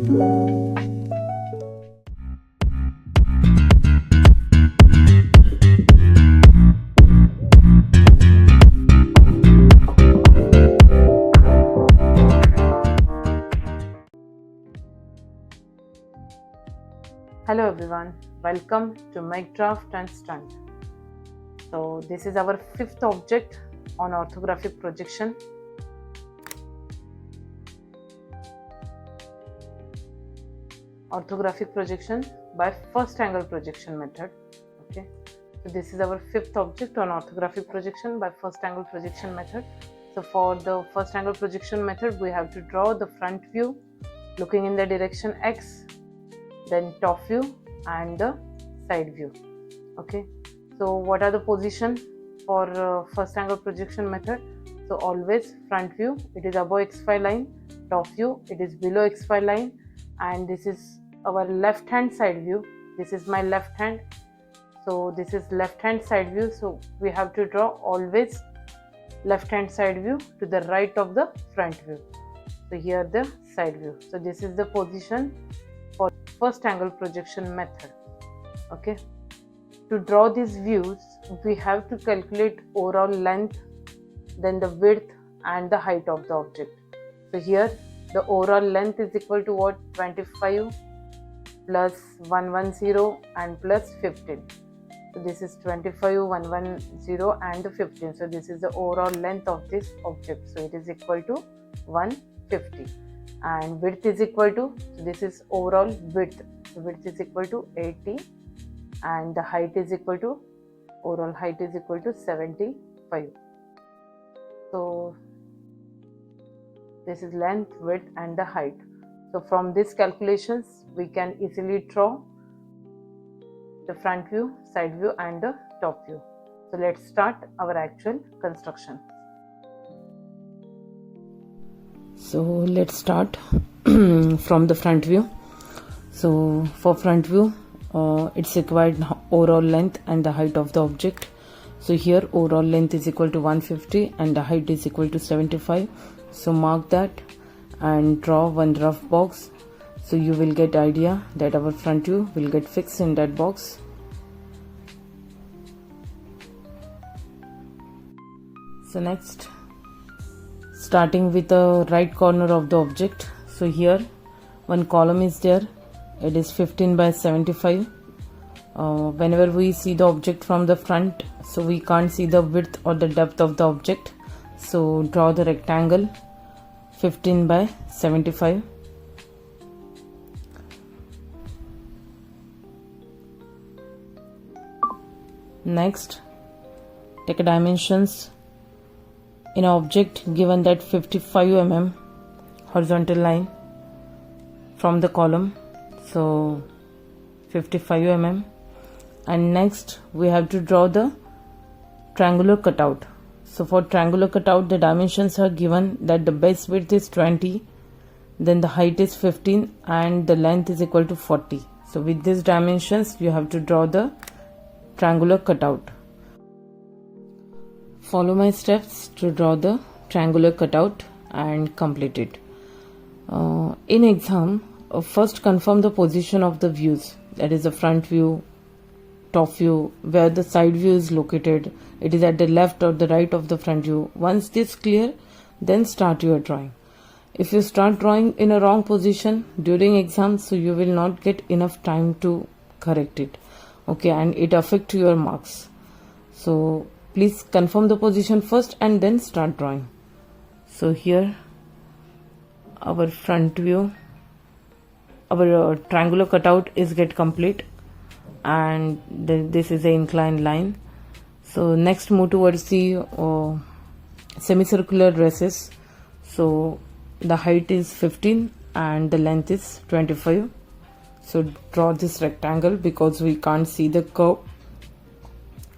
Hello everyone, welcome to Make Draft and Stunt. So this is our fifth object on orthographic projection. Orthographic projection by first angle projection method. Okay, so this is our fifth object on orthographic projection by first angle projection method. So for the first angle projection method, we have to draw the front view looking in the direction X, then top view and the side view. Okay, so what are the position for first angle projection method? So always front view, it is above xy line, top view, it is below xy line, and this is our left hand side view. This is my left hand, so this is left hand side view. So we have to draw always left hand side view to the right of the front view. So here the side view. So this is the position for first angle projection method. Okay, to draw these views we have to calculate overall length, then the width and the height of the object. So here the overall length is equal to what? 25 plus 110 and plus 15. So this is 25, 110 and 15. So this is the overall length of this object. So it is equal to 150. And width is equal to, so this is overall width. So width is equal to 80 and the height is equal to, overall height is equal to 75. So this is length, width and the height. So from these calculations we can easily draw the front view, side view and the top view. So let's start our actual construction. So let's start from the front view. So for front view, it's required overall length and the height of the object. So here overall length is equal to 150 and the height is equal to 75. So mark that and draw one rough box. So you will get idea that our front view will get fixed in that box. So next, starting with the right corner of the object. So here one column is there, it is 15 by 75. Whenever we see the object from the front, so we can't see the width or the depth of the object, so draw the rectangle 15 by 75. Next, take a dimensions in an object given that 55 mm horizontal line from the column, so 55 mm. And next we have to draw the triangular cutout. So for triangular cutout the dimensions are given that the base width is 20, then the height is 15 and the length is equal to 40. So with these dimensions you have to draw the triangular cutout. Follow my steps to draw the triangular cutout and complete it. In exam, first confirm the position of the views, that is the front view, top view, where the side view is located, it is at the left or the right of the front view. Once this is clear, then start your drawing. If you start drawing in a wrong position during exam, so you will not get enough time to correct it. Okay, and it affects your marks. So please confirm the position first and then start drawing. So here our front view, our triangular cutout is get complete, and this is the inclined line. So next move towards the semicircular traces. So the height is 15 and the length is 25. So draw this rectangle because we can't see the curve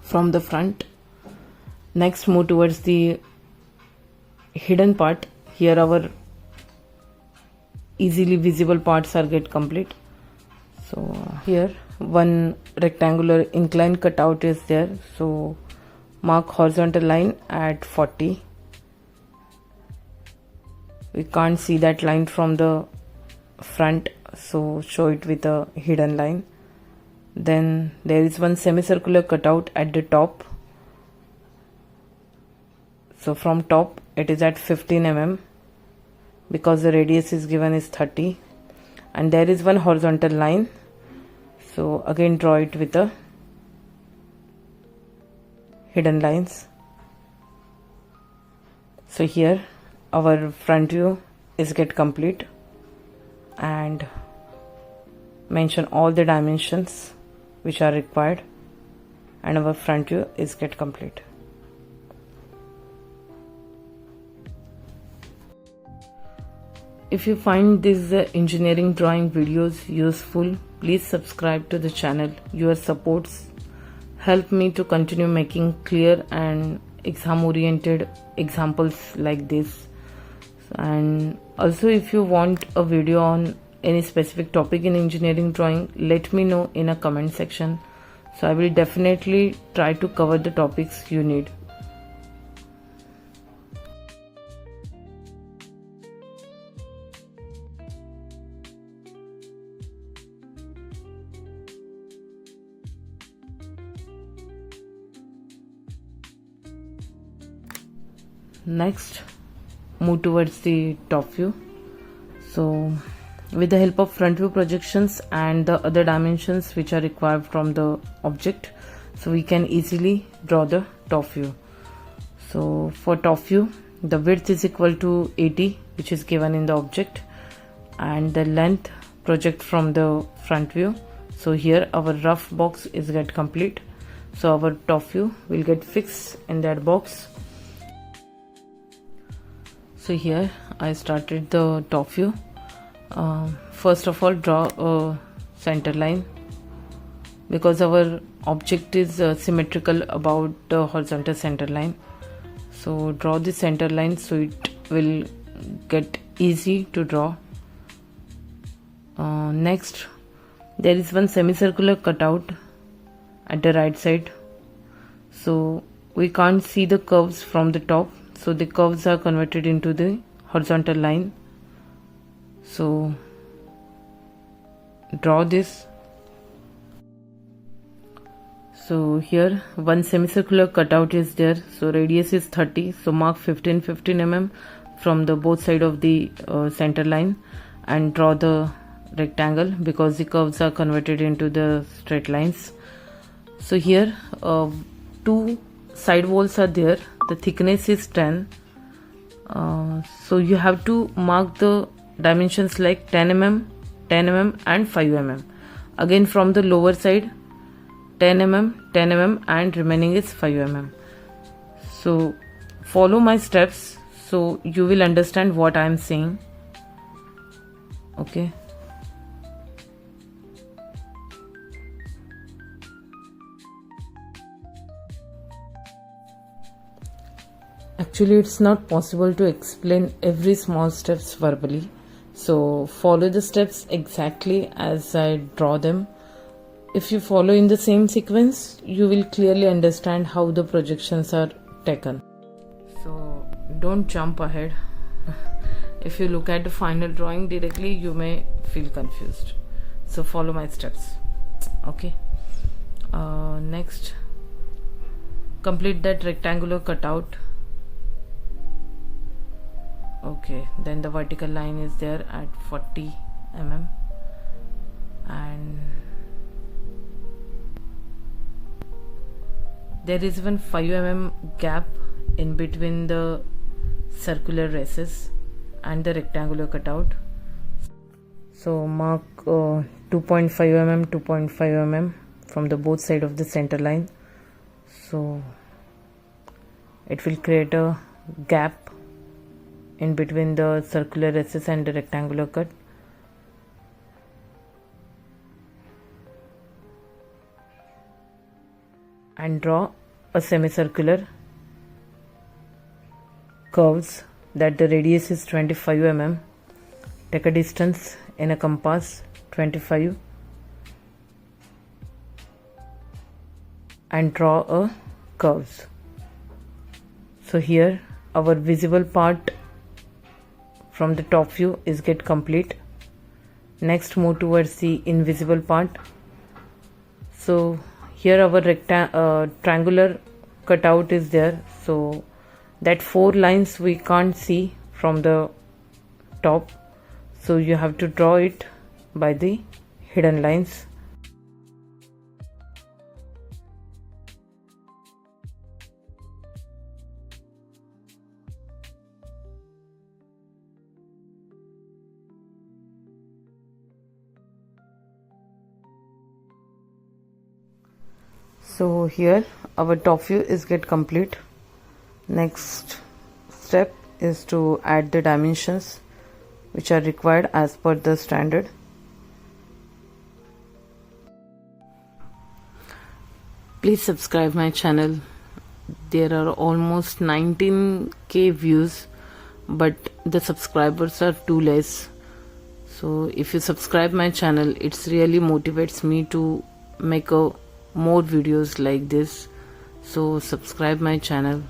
from the front. Next move towards the hidden part. Here our easily visible parts are get complete. So here one rectangular inclined cutout is there, so mark horizontal line at 40. We can't see that line from the front, so show it with a hidden line. Then there is one semicircular cutout at the top. So from top it is at 15 mm because the radius is given is 30, and there is one horizontal line, so again draw it with the hidden lines. So here our front view is get complete, and mention all the dimensions which are required, and our front view is get complete. If you find these engineering drawing videos useful, please subscribe to the channel. Your supports help me to continue making clear and exam oriented examples like this. And also, if you want a video on any specific topic in engineering drawing, let me know in a comment section, so I will definitely try to cover the topics you need. Next, move towards the top view. So with the help of front view projections and the other dimensions which are required from the object, so we can easily draw the top view. So for top view, the width is equal to 80, which is given in the object, and the length project from the front view. So here our rough box is get complete, so our top view will get fixed in that box. So here I started the top view. First of all, draw a center line because our object is symmetrical about the horizontal center line. So draw the center line so it will get easy to draw. Next, there is one semicircular cutout at the right side, so we can't see the curves from the top, so the curves are converted into the horizontal line. So draw this. So here one semicircular cutout is there, so radius is 30, so mark 15 mm from the both side of the center line, and draw the rectangle because the curves are converted into the straight lines. So here two side walls are there, the thickness is 10, so you have to mark the dimensions like 10 mm, 10 mm and 5 mm. Again from the lower side 10 mm, 10 mm and remaining is 5 mm. So follow my steps so you will understand what I am saying. Okay. Actually, it's not possible to explain every small steps verbally. So follow the steps exactly as I draw them. If you follow in the same sequence, you will clearly understand how the projections are taken. So don't jump ahead. If you look at the final drawing directly, you may feel confused. So follow my steps. Okay. Next, complete that rectangular cutout. Okay, then the vertical line is there at 40 mm, and there is one 5 mm gap in between the circular races and the rectangular cutout. So mark 2.5 mm, 2.5 mm from the both side of the center line, so it will create a gap in between the circular races and the rectangular cut. And draw a semicircular curves that the radius is 25 mm. Take a distance in a compass 25 and draw a curves. So here our visible part from the top view is get complete, Next, move towards the invisible part. So here our triangular cutout is there, so that 4 lines we can't see from the top, so you have to draw it by the hidden lines. So here our top view is get complete. Next step is to add the dimensions which are required as per the standard. Please subscribe my channel. There are almost 19k views, but the subscribers are too less. So if you subscribe my channel, it's really motivates me to make more videos like this. So subscribe my channel.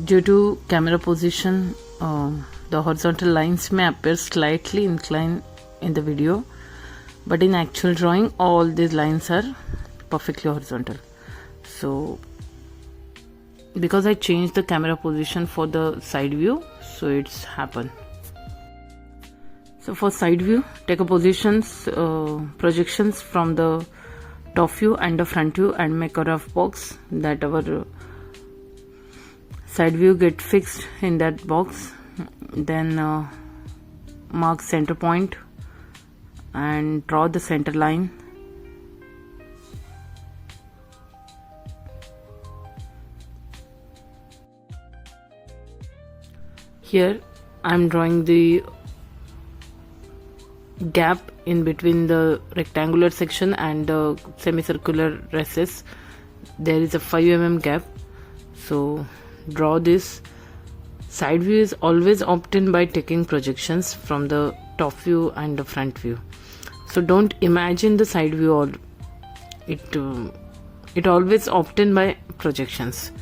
Due to camera position, the horizontal lines may appear slightly inclined in the video, but in actual drawing all these lines are perfectly horizontal. So because I changed the camera position for the side view, so it's happened. So for side view, take a projections from the top view and the front view and make a rough box that our side view get fixed in that box. Then mark center point and draw the center line. Here I'm drawing the gap in between the rectangular section and the semicircular recess. There is a 5 mm gap, so draw this. Side view is always obtained by taking projections from the top view and the front view. So don't imagine the side view, or it always obtained by projections.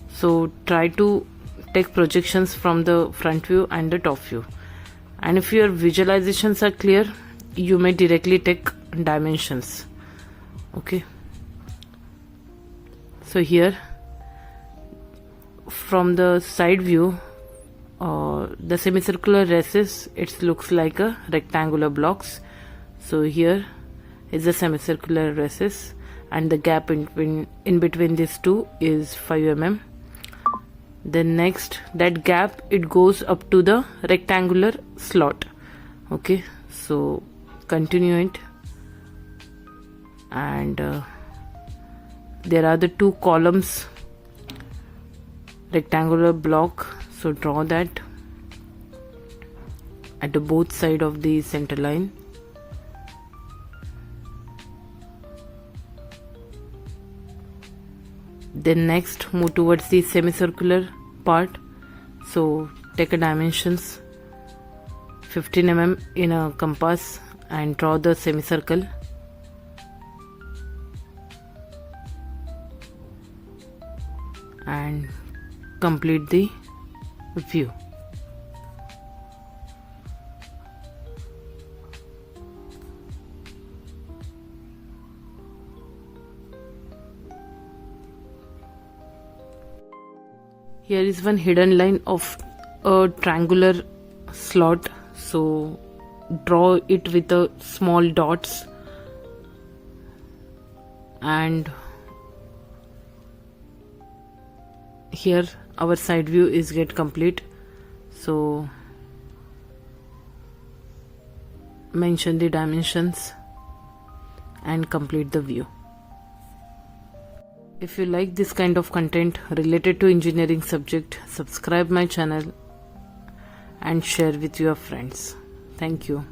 So try to take projections from the front view and the top view, and if your visualizations are clear, you may directly take dimensions. Okay, so here from the side view, the semicircular recess, it looks like a rectangular blocks. So here is the semicircular recess and the gap in between these two is 5 mm. Then next, that gap, it goes up to the rectangular slot. Okay, so continue it, and there are the 2 columns rectangular block, so draw that at the both side of the center line. Then next, move towards the semicircular part. So take a dimensions 15 mm in a compass and draw the semicircle. And complete the view. Here is one hidden line of a triangular slot, so draw it with the small dots, and here our side view is get complete. So mention the dimensions and complete the view. If you like this kind of content related to engineering subject, subscribe my channel and share with your friends. Thank you.